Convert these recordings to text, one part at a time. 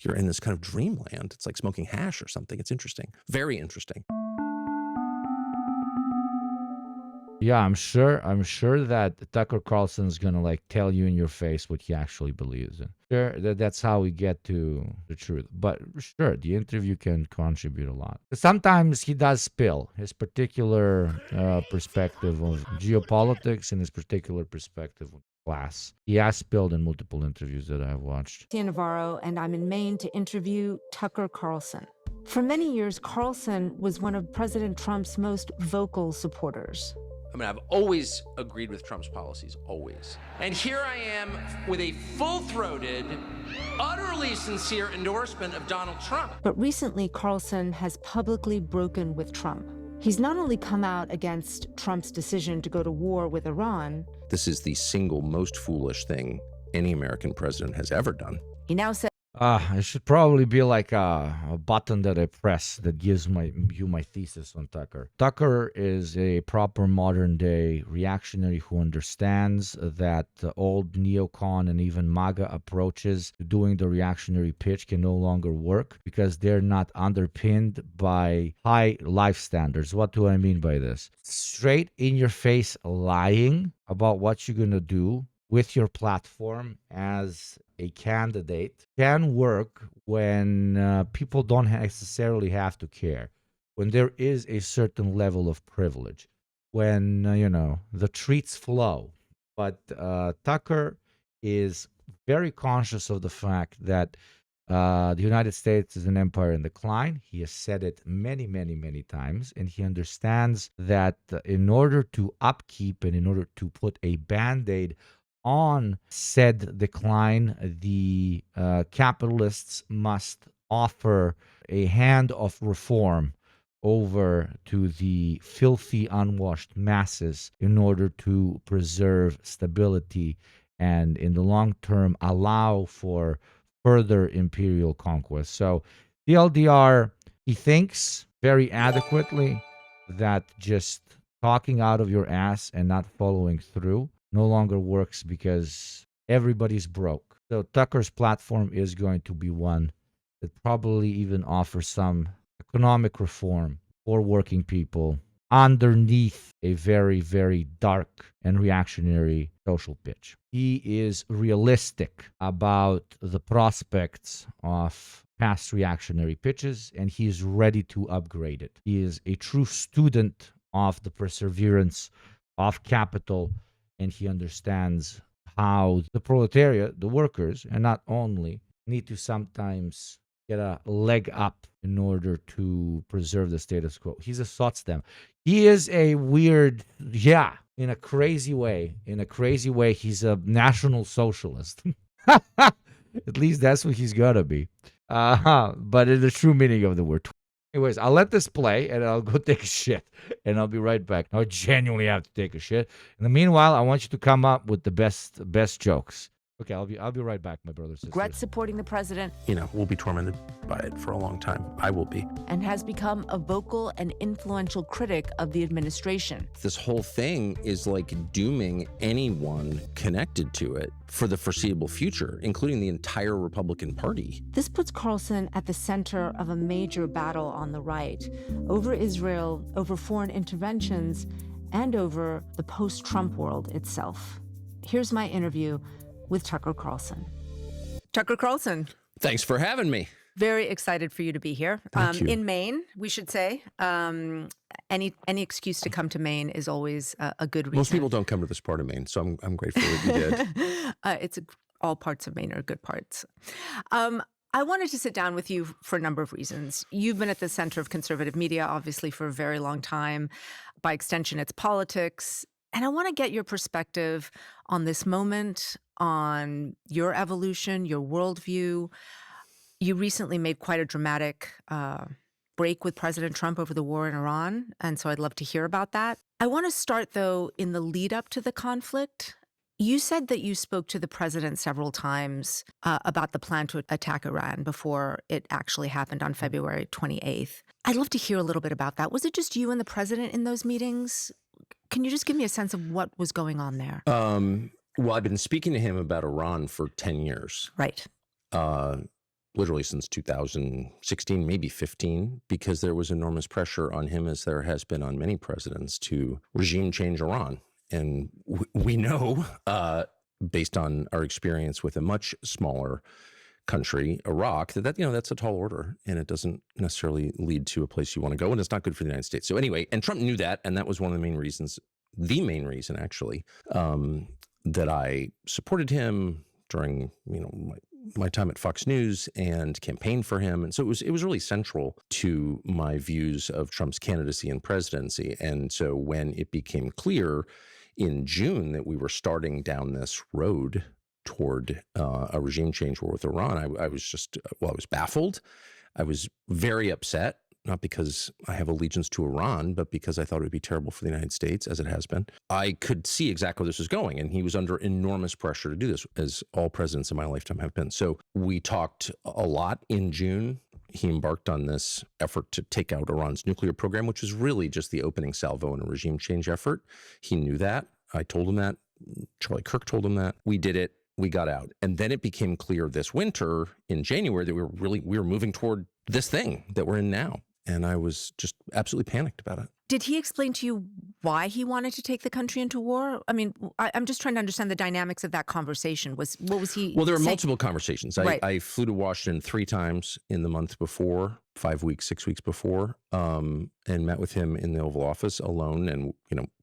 you're in this kind of dreamland. It's like smoking hash or something. It's interesting. Very interesting. Yeah, I'm sure that Tucker Carlson's gonna like tell you in your face what he actually believes in. Sure, that's how we get to the truth. But sure, the interview can contribute a lot. Sometimes he does spill his particular perspective of geopolitics and his particular perspective of class. He has spilled in multiple interviews that I've watched. Navarro, and I'm in Maine to interview Tucker Carlson. For many years, Carlson was one of President Trump's most vocal supporters. I mean, I've always agreed with Trump's policies, always. And here I am with a full-throated, utterly sincere endorsement of Donald Trump. But recently, Carlson has publicly broken with Trump. He's not only come out against Trump's decision to go to war with Iran, This is the single most foolish thing any American president has ever done. he now says It should probably be like a button that I press that gives you my thesis on Tucker. Tucker is a proper modern day reactionary who understands that old neocon and even MAGA approaches to doing the reactionary pitch can no longer work because they're not underpinned by high life standards. What do I mean by this? Straight in your face lying about what you're going to do with your platform as a candidate can work when people don't necessarily have to care, when there is a certain level of privilege, when, the treats flow. But Tucker is very conscious of the fact that the United States is an empire in decline. He has said it many, many, many times, and he understands that in order to upkeep and in order to put a Band-Aid on said decline, the capitalists must offer a hand of reform over to the filthy, unwashed masses in order to preserve stability and, in the long term, allow for further imperial conquest. So, the LDR, he thinks very adequately that just talking out of your ass and not following through no longer works because everybody's broke. So Tucker's platform is going to be one that probably even offers some economic reform for working people underneath a very, very dark and reactionary social pitch. He is realistic about the prospects of past reactionary pitches, and he is ready to upgrade it. He is a true student of the perseverance of capital, and he understands how the proletariat, the workers, and not only, need to sometimes get a leg up in order to preserve the status quo. He's a Sotsdem. He is a weird, in a crazy way. In a crazy way, he's a national socialist. At least that's what he's got to be. But in the true meaning of the word. Anyways, I'll let this play and I'll go take a shit and I'll be right back. I genuinely have to take a shit. In the meanwhile, I want you to come up with the best jokes. Okay, I'll be right back, my brothers and regrets sisters. supporting the president We'll be tormented by it for a long time. I will be. and has become a vocal and influential critic of the administration. This whole thing is like dooming anyone connected to it for the foreseeable future, including the entire Republican Party. This puts Carlson at the center of a major battle on the right over Israel, over foreign interventions, and over the post-Trump world itself. Here's my interview with Tucker Carlson. Tucker Carlson, Thanks for having me. very excited for you to be here. Thank you. In Maine, we should say. Any excuse to come to Maine is always a good reason. Most people don't come to this part of Maine, so I'm grateful that you did. All parts of Maine are good parts. I wanted to sit down with you for a number of reasons. You've been at the center of conservative media, obviously, for a very long time. By extension, it's politics. And I want to get your perspective on this moment, on your evolution, your worldview. You recently made quite a dramatic break with President Trump over the war in Iran, and so I'd love to hear about that. I want to start, though, in the lead up to the conflict. You said that you spoke to the president several times about the plan to attack Iran before it actually happened on February 28th. I'd love to hear a little bit about that. Was it just you and the president in those meetings? Can you just give me a sense of what was going on there? Well, I've been speaking to him about Iran for 10 years. Right. literally since 2016, maybe 15, because there was enormous pressure on him, as there has been on many presidents, to regime change Iran. And we know, based on our experience with a much smaller country, Iraq, that's a tall order, and it doesn't necessarily lead to a place you want to go, and it's not good for the United States. So anyway, and Trump knew that, and that was one of the main reason actually, that I supported him during my time at Fox News and campaigned for him. And so it was really central to my views of Trump's candidacy and presidency. And so when it became clear in June that we were starting down this road toward a regime change war with Iran, I was baffled. I was very upset, not because I have allegiance to Iran, but because I thought it would be terrible for the United States, as it has been. I could see exactly where this was going, and he was under enormous pressure to do this, as all presidents in my lifetime have been. So we talked a lot in June. He embarked on this effort to take out Iran's nuclear program, which was really just the opening salvo in a regime change effort. He knew that. I told him that. Charlie Kirk told him that. We did it. We got out. And then it became clear this winter in January that we were moving toward this thing that we're in now. And I was just absolutely panicked about it. Did he explain to you why he wanted to take the country into war? I mean, I'm just trying to understand the dynamics of that conversation. What was he Well, there were saying? multiple conversations. Right. I flew to Washington 3 times in the month before, 5 weeks, 6 weeks before, and met with him in the Oval Office alone, and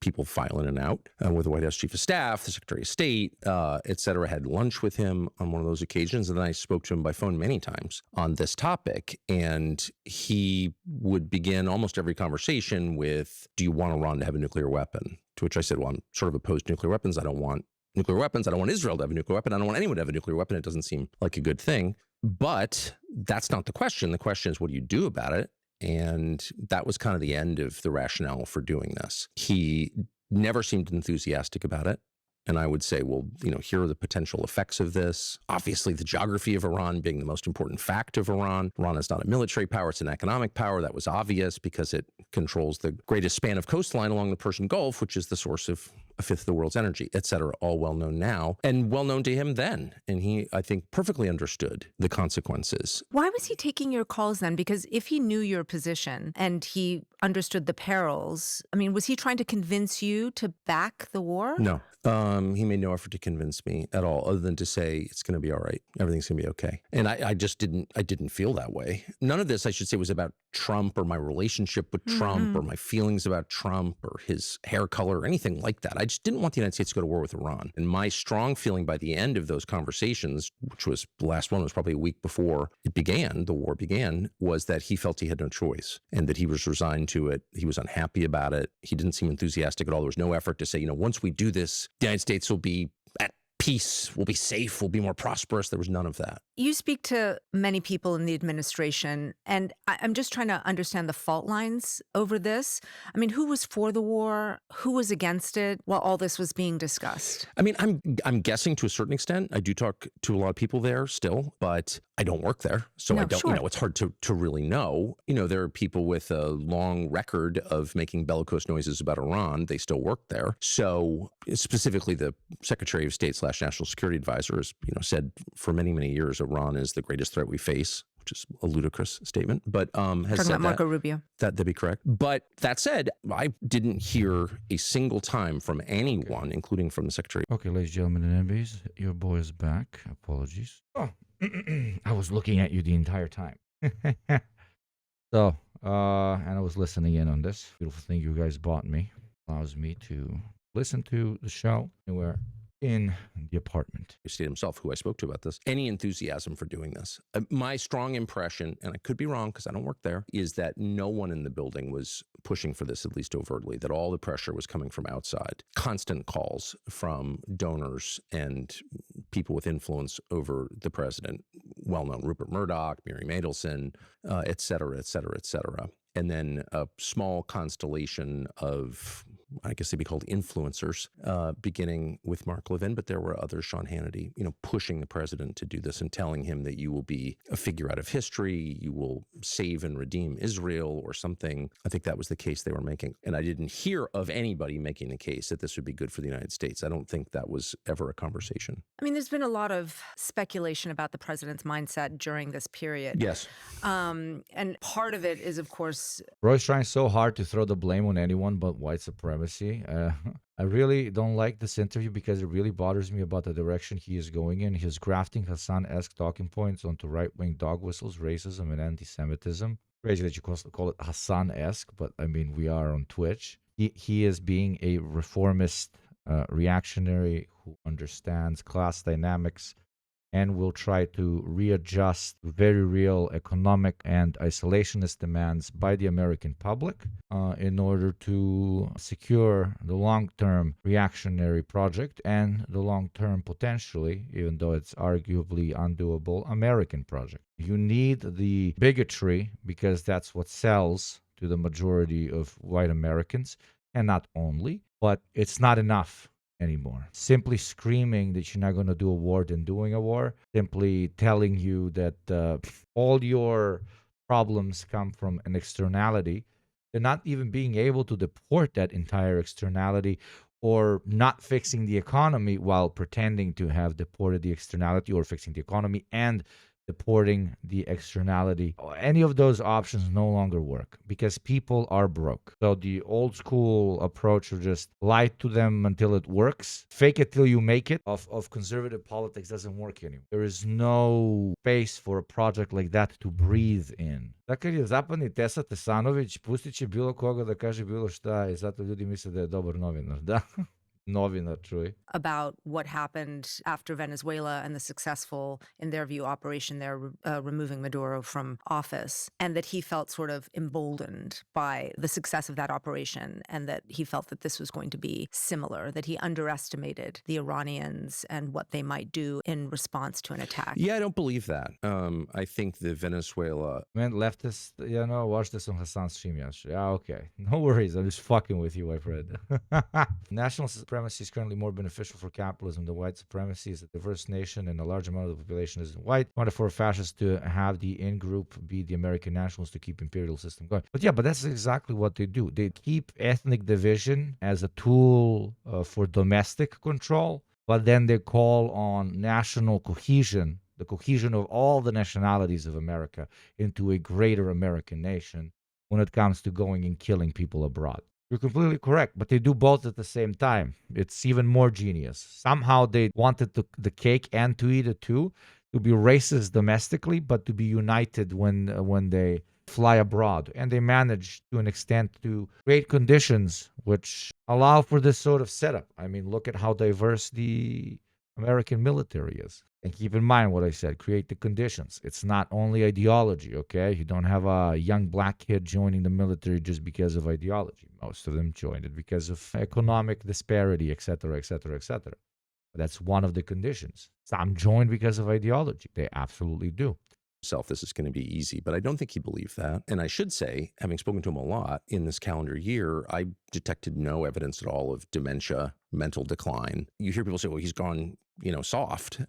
people file in and out with the White House Chief of Staff, the Secretary of State, et cetera. Had lunch with him on one of those occasions, and then I spoke to him by phone many times on this topic. And he would begin almost every conversation with, "Do you want Iran to have a nuclear weapon?" To which I said, "Well, I'm sort of opposed to nuclear weapons. I don't want nuclear weapons. I don't want Israel to have a nuclear weapon. I don't want anyone to have a nuclear weapon. It doesn't seem like a good thing." But that's not the question. The question is, what do you do about it? And that was kind of the end of the rationale for doing this. He never seemed enthusiastic about it. And I would say, well, here are the potential effects of this. Obviously, the geography of Iran being the most important fact of Iran. Iran is not a military power, it's an economic power. That was obvious because it controls the greatest span of coastline along the Persian Gulf, which is the source of a fifth of the world's energy, et cetera, all well known now and well known to him then. And he, I think, perfectly understood the consequences. Why was he taking your calls then? Because if he knew your position and he understood the perils, I mean, was he trying to convince you to back the war? No. He made no effort to convince me at all, other than to say it's going to be all right. Everything's going to be okay. And I just didn't feel that way. None of this, I should say, was about Trump or my relationship with Trump or my feelings about Trump or his hair color or anything like that. I just didn't want the United States to go to war with Iran. And my strong feeling by the end of those conversations, which was the last one was probably a week before the war began, was that he felt he had no choice and that he was resigned to it. He was unhappy about it. He didn't seem enthusiastic at all. There was no effort to say, once we do this, the United States will be at peace, we'll be safe, we'll be more prosperous. There was none of that. You speak to many people in the administration, and I'm just trying to understand the fault lines over this. I mean, who was for the war? Who was against it while all this was being discussed? I mean, I'm guessing to a certain extent. I do talk to a lot of people there still, but I don't work there. So I don't, sure. It's hard to really know. There are people with a long record of making bellicose noises about Iran. They still work there. So specifically the Secretary of State / National Security Advisor has, said for many, many years, Iran is the greatest threat we face, which is a ludicrous statement, but has Talking said about Marco Rubio. that'd be correct. But that said, I didn't hear a single time from anyone, including from the Secretary. Okay, ladies and gentlemen and enemies, your boy is back. Apologies. Oh, I was looking at you the entire time. So, and I was listening in on this beautiful thing you guys bought me. Allows me to listen to the show anywhere in the apartment. State himself, who I spoke to about this, any enthusiasm for doing this. My strong impression, and I could be wrong because I don't work there, is that no one in the building was pushing for this, at least overtly, that all the pressure was coming from outside. Constant calls from donors and people with influence over the president, well-known Rupert Murdoch, Miriam Adelson, et cetera, et cetera, et cetera. And then a small constellation of I guess they'd be called influencers, beginning with Mark Levin, but there were others, Sean Hannity, pushing the president to do this and telling him that you will be a figure out of history, you will save and redeem Israel or something. I think that was the case they were making. And I didn't hear of anybody making the case that this would be good for the United States. I don't think that was ever a conversation. I mean, there's been a lot of speculation about the president's mindset during this period. Yes. And part of it is, of course, Roy's trying so hard to throw the blame on anyone but white supremacy. I really don't like this interview because it really bothers me about the direction he is going in. He's grafting Hassan-esque talking points onto right-wing dog whistles, racism, and anti-Semitism. Crazy that you call it Hassan-esque, but I mean, we are on Twitch. He is being a reformist reactionary who understands class dynamics and will try to readjust very real economic and isolationist demands by the American public in order to secure the long-term reactionary project and the long-term, potentially, even though it's arguably undoable, American project. You need the bigotry because that's what sells to the majority of white Americans, and not only, but it's not enough anymore. Simply screaming that you're not going to do a war than doing a war, simply telling you that all your problems come from an externality, and not even being able to deport that entire externality, or not fixing the economy while pretending to have deported the externality, or fixing the economy and deporting the externality. Any of those options no longer work because people are broke. So the old school approach of just lie to them until it works, fake it till you make it, of conservative politics doesn't work anymore. There is no space for a project like that to breathe in. Така ли, западни Теса Тесанович пусти će bilo koga da kaže bilo šta i zato ljudi misle da je dobar novinar. Da? Novinar, čuj. About what happened after Venezuela and the successful, in their view, operation there, removing Maduro from office, and that he felt sort of emboldened by the success of that operation, and that he felt that this was going to be similar, that he underestimated the Iranians and what they might do in response to an attack. Yeah, I don't believe that. I think the Venezuela... Man, leftist, watch this on Hassan's stream yesterday. Yeah, okay. No worries. I'm just fucking with you, my friend. National supremacy is currently more beneficial for capitalism than white supremacy. Is a diverse nation and a large amount of the population isn't white. In order for fascists to have the in-group be the American nationals to keep imperial system going. But that's exactly what they do. They keep ethnic division as a tool for domestic control, but then they call on national cohesion, the cohesion of all the nationalities of America into a greater American nation when it comes to going and killing people abroad. You're completely correct, but they do both at the same time. It's even more genius. Somehow they wanted the cake and to eat it too, to be racist domestically, but to be united when they fly abroad. And they managed to an extent to create conditions which allow for this sort of setup. I mean, look at how diverse the American military is. And keep in mind what I said, create the conditions. It's not only ideology, okay? You don't have a young black kid joining the military just because of ideology. Most of them joined it because of economic disparity, etc., etc., etc. That's one of the conditions. Some joined because of ideology. They absolutely do. This is going to be easy, but I don't think he believed that. And I should say, having spoken to him a lot in this calendar year, I detected no evidence at all of dementia, mental decline. You hear people say, well, he's gone, soft.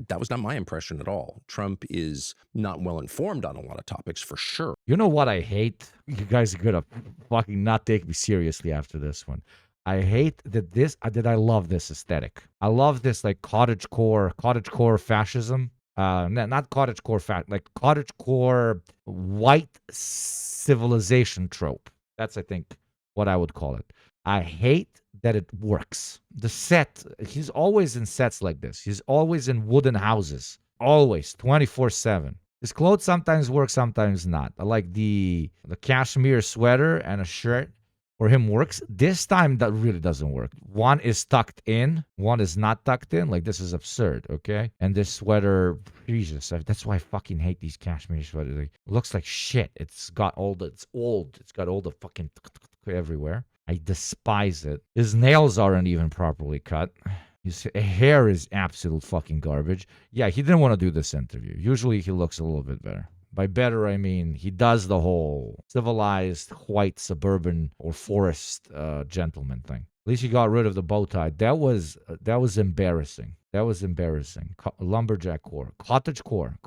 That was not my impression at all. Trump is not well informed on a lot of topics for sure. You know what I hate? You guys are going to fucking not take me seriously after this one. I hate that I love this aesthetic. I love this like cottagecore fascism. Not cottagecore like cottagecore white civilization trope. That's, I think, what I would call it. I hate that it works. The set, he's always in sets like this. He's always in wooden houses. Always, 24/7. His clothes sometimes work, sometimes not. I like the cashmere sweater and a shirt. For him works. This time that really doesn't work. One is tucked in, one is not tucked in. Like, this is absurd, okay? And this sweater, Jesus, that's why I fucking hate these cashmere sweaters. It looks like shit. It's got it's old. It's got all the fucking everywhere. I despise it. His nails aren't even properly cut. His hair is absolute fucking garbage. Yeah, he didn't want to do this interview. Usually he looks a little bit better. By better, I mean he does the whole civilized white suburban or forest gentleman thing. At least he got rid of the bow tie. That was embarrassing. That was embarrassing. Lumberjack core, cottage core,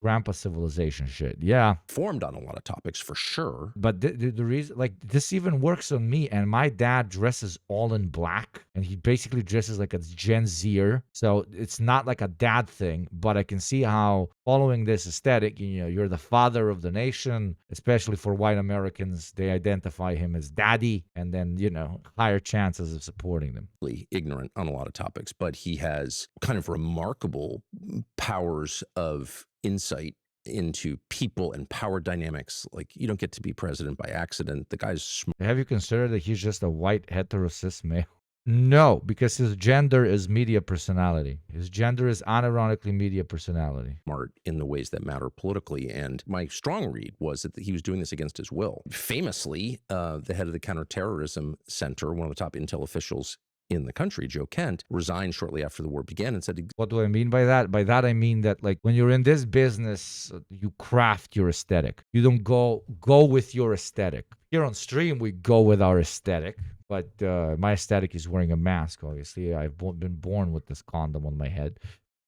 grandpa civilization shit. Yeah. Formed on a lot of topics for sure. But the reason, like, this even works on me. And my dad dresses all in black, and he basically dresses like a Gen Zer. So it's not like a dad thing, but I can see how following this aesthetic, you're the father of the nation, especially for white Americans. They identify him as daddy, and then, higher chances of supporting them. Ignorant on a lot of topics, but he has kind of remarkable powers of insight into people and power dynamics. Like, you don't get to be president by accident. The guy's smart. Have you considered that he's just a white heterosis male? No, because his gender is media personality. His gender is unironically media personality. Smart in the ways that matter politically. And my strong read was that he was doing this against his will. Famously, the head of the Counterterrorism Center, one of the top intel officials in the country, Joe Kent, resigned shortly after the war began and said... What do I mean by that? By that, I mean that, like, when you're in this business, you craft your aesthetic. You don't go with your aesthetic. Here on stream, we go with our aesthetic. But my aesthetic is wearing a mask, obviously. I've been born with this condom on my head.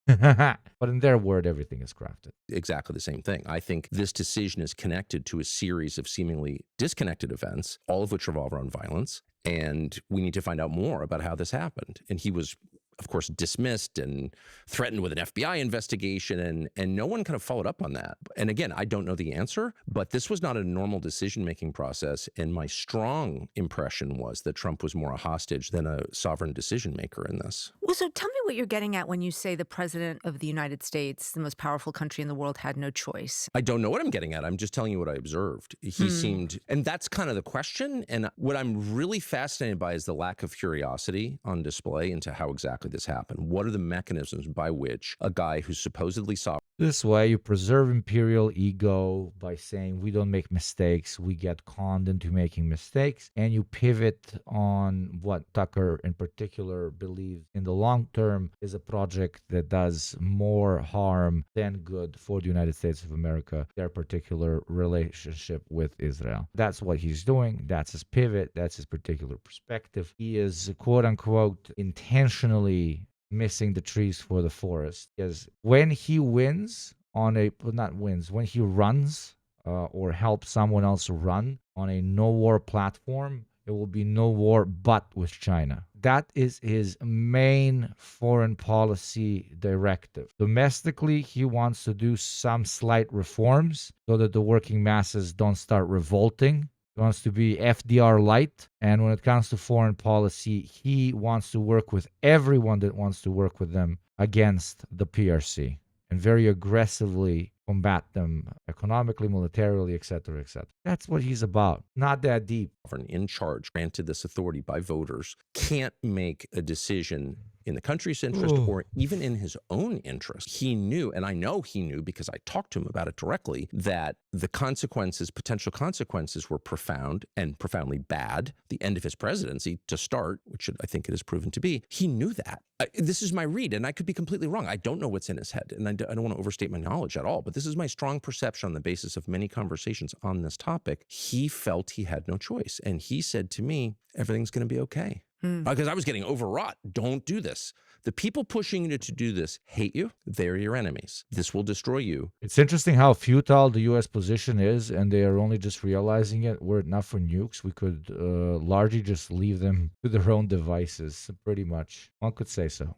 But in their word, everything is crafted. Exactly the same thing. I think this decision is connected to a series of seemingly disconnected events, all of which revolve around violence. And we need to find out more about how this happened. And he was, of course, dismissed and threatened with an FBI investigation, and no one kind of followed up on that. And again, I don't know the answer, but this was not a normal decision-making process. And my strong impression was that Trump was more a hostage than a sovereign decision-maker in this. Well, so tell me what you're getting at when you say the president of the United States, the most powerful country in the world, had no choice. I don't know what I'm getting at. I'm just telling you what I observed. He seemed, and that's kind of the question. And what I'm really fascinated by is the lack of curiosity on display into how exactly this happened. What are the mechanisms by which a guy who's supposedly sovereign... This way, you preserve imperial ego by saying we don't make mistakes, we get conned into making mistakes, and you pivot on what Tucker in particular believes in the long term is a project that does more harm than good for the United States of America, their particular relationship with Israel. That's what he's doing. That's his pivot. That's his particular perspective. He is, quote unquote, intentionally missing the trees for the forest, because when he wins on when he runs or helps someone else run on a no war platform, it will be no war but with China. That is his main foreign policy directive. Domestically, he wants to do some slight reforms so that the working masses don't start revolting. He wants to be FDR light. And when it comes to foreign policy, he wants to work with everyone that wants to work with them against the PRC and very aggressively combat them economically, militarily, etc., etc. That's what he's about. Not that deep. In charge, granted this authority by voters, can't make a decision in the country's interest or even in his own interest. He knew, and I know he knew because I talked to him about it directly, that the potential consequences were profound and profoundly bad. The end of his presidency to start, which I think it has proven to be, he knew that. This is my read, and I could be completely wrong. I don't know what's in his head, and I don't want to overstate my knowledge at all, but this is my strong perception on the basis of many conversations on this topic. He felt he had no choice, and he said to me, everything's going to be okay. Because I was getting overwrought. Don't do this. The people pushing you to do this hate you. They're your enemies. This will destroy you. It's interesting how futile the U.S. position is, and they are only just realizing it. Were it not for nukes, we could largely just leave them to their own devices, pretty much. One could say so.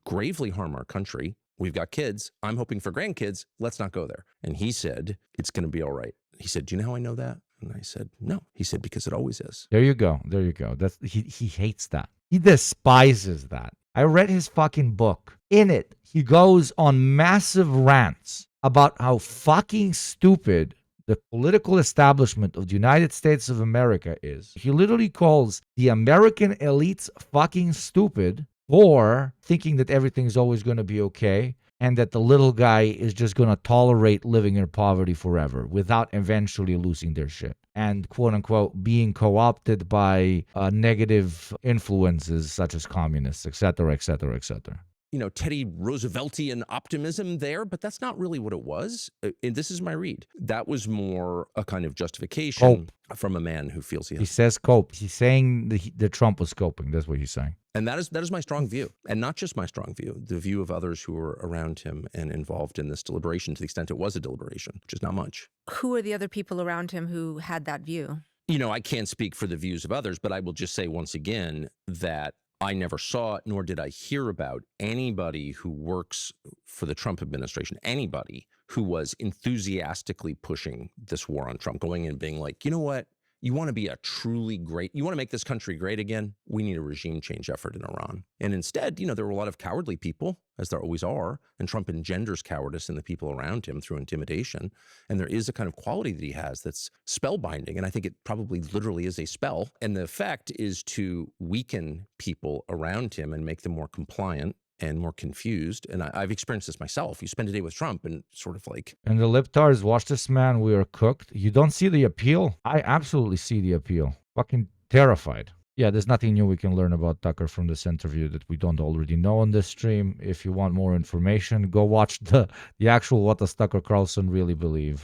Gravely harm our country. We've got kids. I'm hoping for grandkids. Let's not go there. And he said, it's going to be all right. He said, do you know how I know that? And I said, no. He said, because it always is. There you go. That's he hates that. He despises that. I read his fucking book. In it, he goes on massive rants about how fucking stupid the political establishment of the United States of America is. He literally calls the American elites fucking stupid for thinking that everything's always going to be okay, and that the little guy is just going to tolerate living in poverty forever without eventually losing their shit and, quote unquote, being co-opted by negative influences such as communists, etc., etc., etc. Teddy Rooseveltian optimism there, but that's not really what it was. And this is my read. That was more a kind of justification from a man who feels he He has. says cope. He's saying that Trump was coping. That's what he's saying. And that is my strong view, and not just my strong view, the view of others who were around him and involved in this deliberation, to the extent it was a deliberation, which is not much. Who are the other people around him who had that view? I can't speak for the views of others, but I will just say once again that I never saw, nor did I hear about anybody who works for the Trump administration, anybody who was enthusiastically pushing this war on Trump, going in and being like, you know what? You want to be a truly great, you want to make this country great again? We need a regime change effort in Iran. And instead, there were a lot of cowardly people, as there always are, and Trump engenders cowardice in the people around him through intimidation. And there is a kind of quality that he has that's spellbinding. And I think it probably literally is a spell. And the effect is to weaken people around him and make them more compliant and more confused. And I've experienced this myself. You spend a day with Trump and sort of like... And the libtards, watch this, man. We are cooked. You don't see the appeal? I absolutely see the appeal. Fucking terrified. Yeah, there's nothing new we can learn about Tucker from this interview that we don't already know on this stream. If you want more information, go watch the actual What Does Tucker Carlson Really Believe